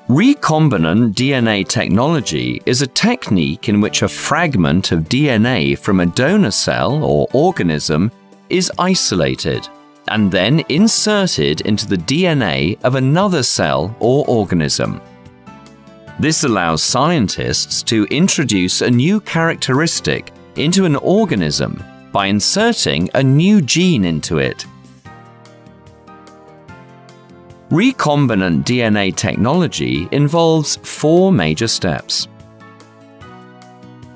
Recombinant DNA technology is a technique in which a fragment of DNA from a donor cell or organism is isolated and then inserted into the DNA of another cell or organism. This allows scientists to introduce a new characteristic into an organism by inserting a new gene into it. Recombinant DNA technology involves 4 major steps.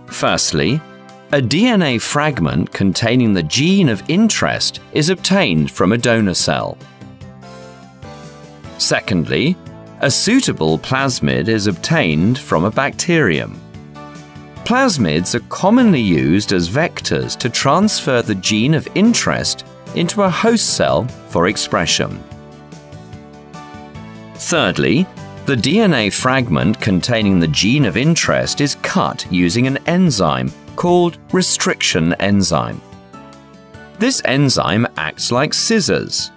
Firstly, a DNA fragment containing the gene of interest is obtained from a donor cell. Secondly, a suitable plasmid is obtained from a bacterium. Plasmids are commonly used as vectors to transfer the gene of interest into a host cell for expression. Thirdly, the DNA fragment containing the gene of interest is cut using an enzyme called restriction enzyme. This enzyme acts like scissors.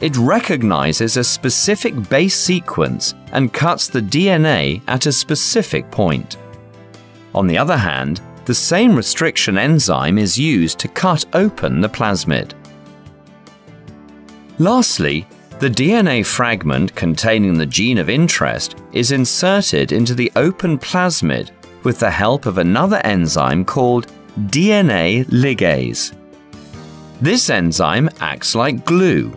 It recognizes a specific base sequence and cuts the DNA at a specific point. On the other hand, the same restriction enzyme is used to cut open the plasmid. Lastly, the DNA fragment containing the gene of interest is inserted into the open plasmid with the help of another enzyme called DNA ligase. This enzyme acts like glue.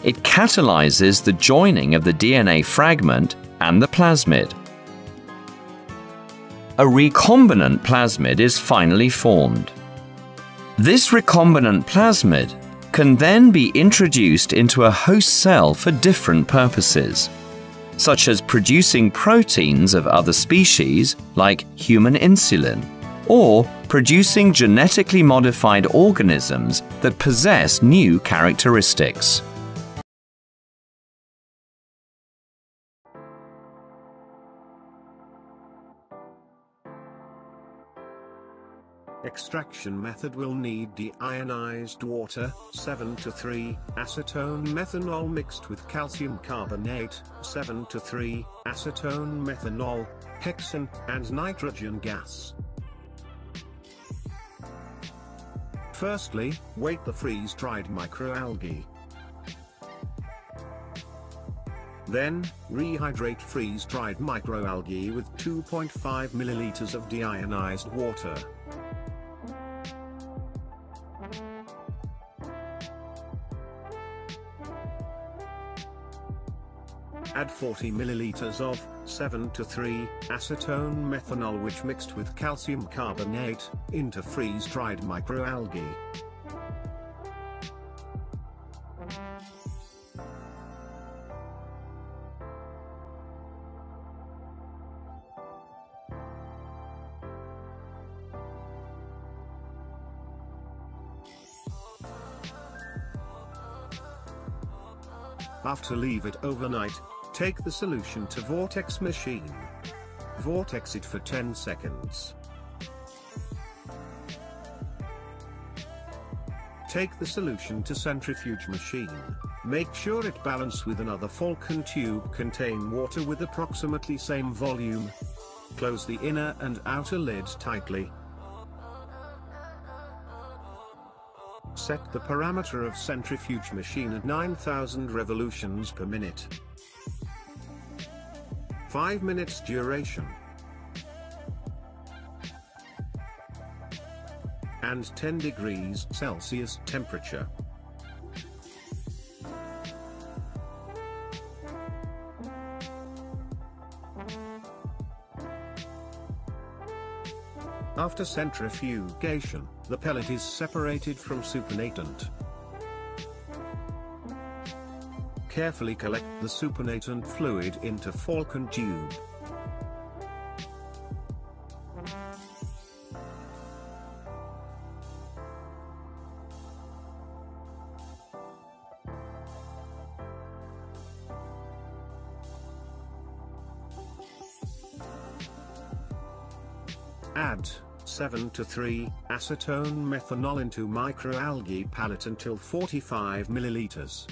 It catalyzes the joining of the DNA fragment and the plasmid. A recombinant plasmid is finally formed. This recombinant plasmid can then be introduced into a host cell for different purposes, such as producing proteins of other species like human insulin, or producing genetically modified organisms that possess new characteristics. Extraction method will need deionized water, 7:3, acetone methanol mixed with calcium carbonate, 7:3, acetone methanol, hexane, and nitrogen gas. Firstly, weight the freeze-dried microalgae. Then, rehydrate freeze-dried microalgae with 2.5 milliliters of deionized water. Add 40 milliliters of 7:3 acetone methanol which mixed with calcium carbonate into freeze-dried microalgae. After leave it overnight, take the solution to vortex machine. Vortex it for 10 seconds. Take the solution to centrifuge machine. Make sure it balance with another Falcon tube contain water with approximately same volume. Close the inner and outer lids tightly. Set the parameter of centrifuge machine at 9,000 revolutions per minute. 5 minutes duration. And 10 degrees Celsius temperature. After centrifugation, the pellet is separated from supernatant. Carefully collect the supernatant fluid into Falcon tube. Add 7:3 acetone methanol into microalgae pellet until 45 milliliters.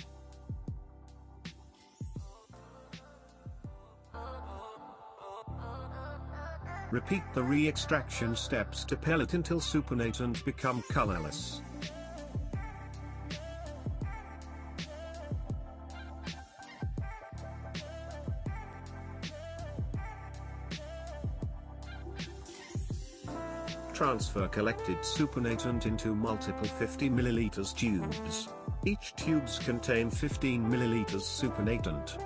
Repeat the re-extraction steps to pellet until supernatant become colorless. Transfer collected supernatant into multiple 50 ml tubes. Each tubes contain 15 ml supernatant.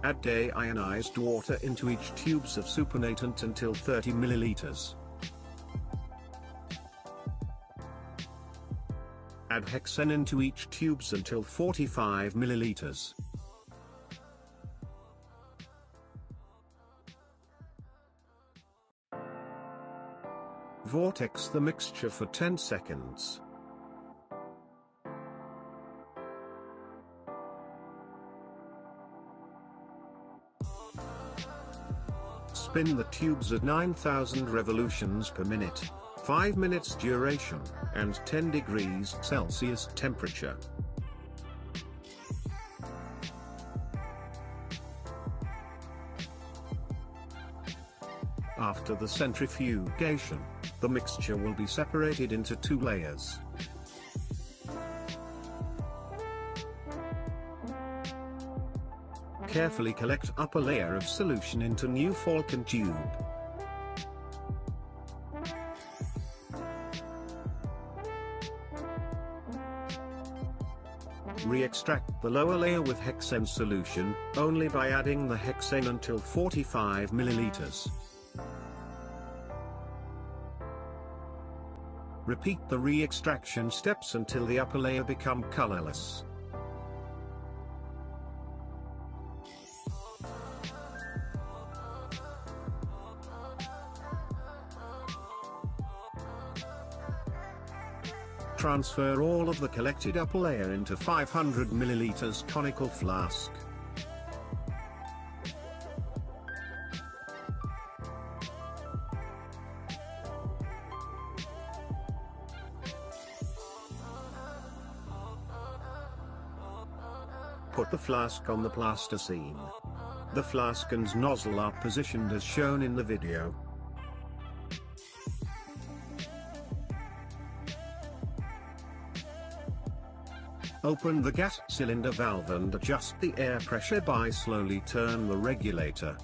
Add deionized water into each tubes of supernatant until 30 ml. Add hexane into each tubes until 45 ml. Vortex the mixture for 10 seconds. Spin the tubes at 9,000 revolutions per minute, 5 minutes duration, and 10 degrees Celsius temperature. After the centrifugation, the mixture will be separated into 2 layers. Carefully collect upper layer of solution into new falcon tube. Re-extract the lower layer with hexane solution, only by adding the hexane until 45 ml. Repeat the re-extraction steps until the upper layer become colorless. Transfer all of the collected upper layer into 500 ml conical flask. Put the flask on the plasticine. The flask and nozzle are positioned as shown in the video. Open the gas cylinder valve and adjust the air pressure by slowly turn the regulator.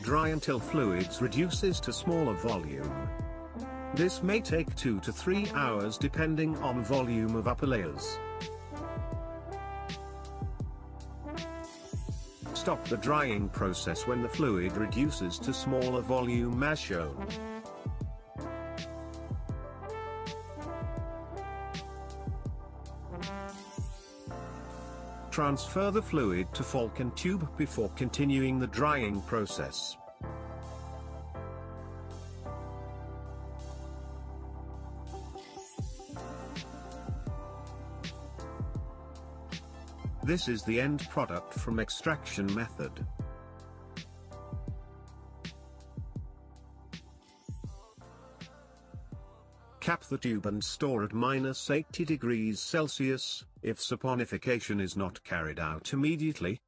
Dry until fluids reduces to smaller volume. This may take 2 to 3 hours depending on volume of upper layers. Stop the drying process when the fluid reduces to smaller volume as shown. Transfer the fluid to falcon tube before continuing the drying process. This is the end product from extraction method. Cap the tube and store at -80 degrees Celsius, if saponification is not carried out immediately.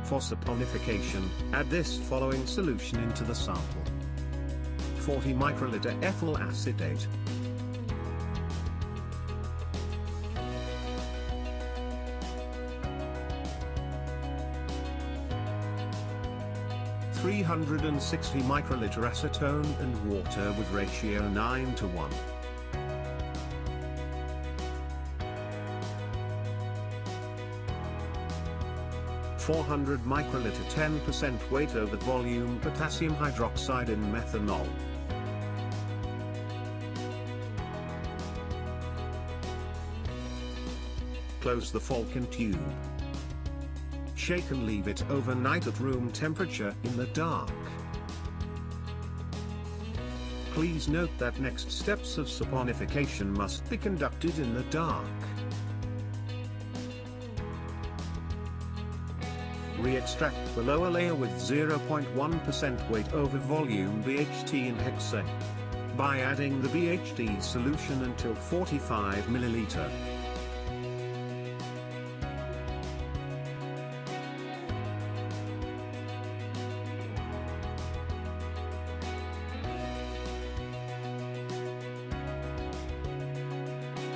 For saponification, add this following solution into the sample. 40 microliter ethyl acetate, 360 microliter acetone and water with ratio 9:1. (400 microliter 10% weight over volume potassium hydroxide in methanol. close the falcon tube. Shake and leave it overnight at room temperature in the dark. Please note that next steps of saponification must be conducted in the dark. Re-extract the lower layer with 0.1% weight over volume BHT in hexane by adding the BHT solution until 45 ml.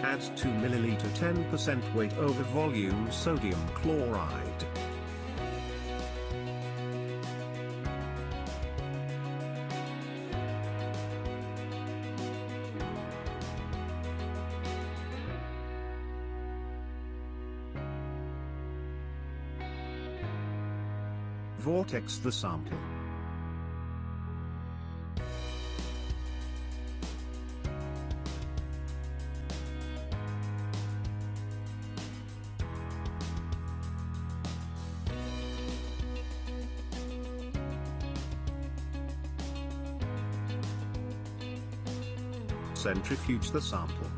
Add 2 ml 10% weight over volume sodium chloride. Vortex the sample. Centrifuge the sample.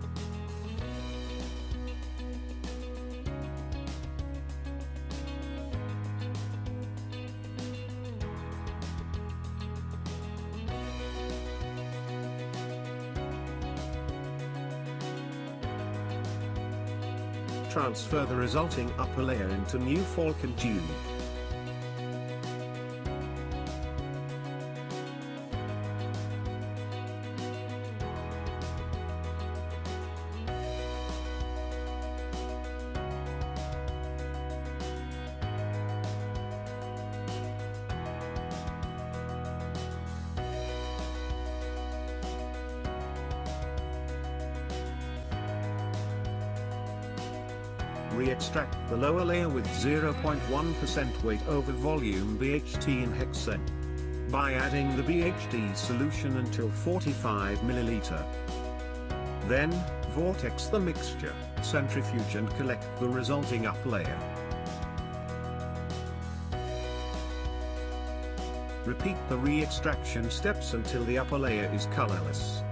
Transfer the resulting upper layer into new falcon tube. Re-extract the lower layer with 0.1% weight over volume BHT in hexane by adding the BHT solution until 45 ml. Then, vortex the mixture, centrifuge and collect the resulting upper layer. Repeat the re-extraction steps until the upper layer is colorless.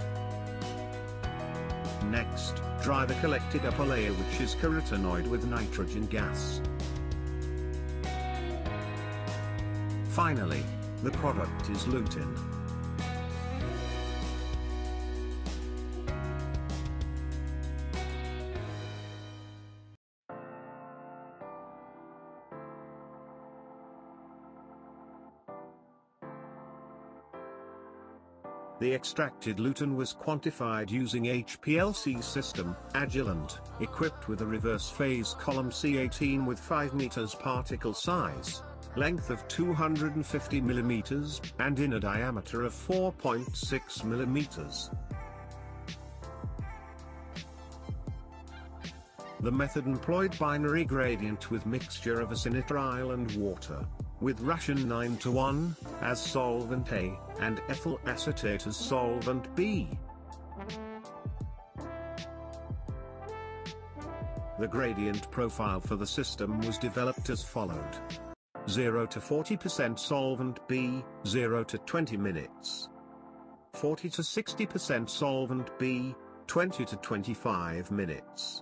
Next, dry the collected upper layer, which is carotenoid with nitrogen gas. Finally, the product is lutein. The extracted lutein was quantified using HPLC system, Agilent, equipped with a reverse phase column C18 with 5 meters particle size, length of 250 millimeters, and inner diameter of 4.6 millimeters. The method employed binary gradient with mixture of acinitrile and water, with ration 9:1 as solvent A, and ethyl acetate as solvent B. The gradient profile for the system was developed as followed: 0 to 40% solvent B, 0 to 20 minutes. 40 to 60% solvent B, 20 to 25 minutes.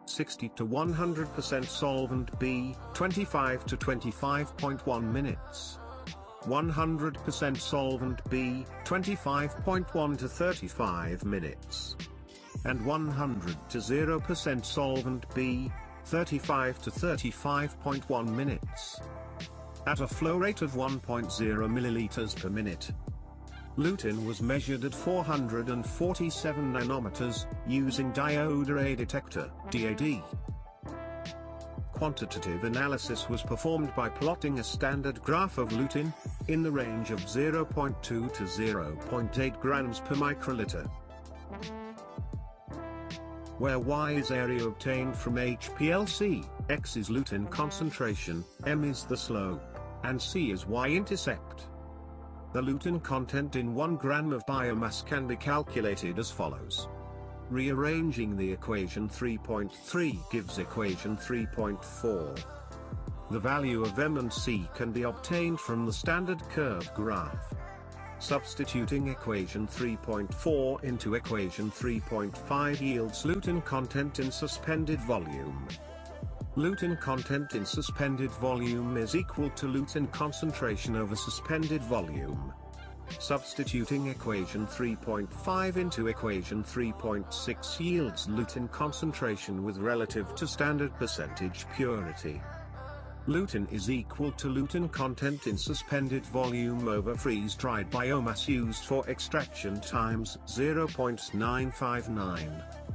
60 to 100% solvent B, 25 to 25.1 minutes. 100% solvent B, 25.1 to 35 minutes. And 100 to 0% solvent B, 35 to 35.1 minutes. At a flow rate of 1.0 milliliters per minute. Lutein was measured at 447 nanometers, using diode array detector, DAD. Quantitative analysis was performed by plotting a standard graph of lutein, in the range of 0.2 to 0.8 grams per microliter, where Y is area obtained from HPLC, X is lutein concentration, M is the slope, and C is Y-intercept. The lutein content in 1 gram of biomass can be calculated as follows. Rearranging the equation 3.3 gives equation 3.4. The value of M and C can be obtained from the standard curve graph. Substituting equation 3.4 into equation 3.5 yields lutein content in suspended volume. Lutein content in suspended volume is equal to lutein concentration over suspended volume. Substituting equation 3.5 into equation 3.6 yields lutein concentration with relative to standard percentage purity. Lutein is equal to lutein content in suspended volume over freeze-dried biomass used for extraction times 0.959.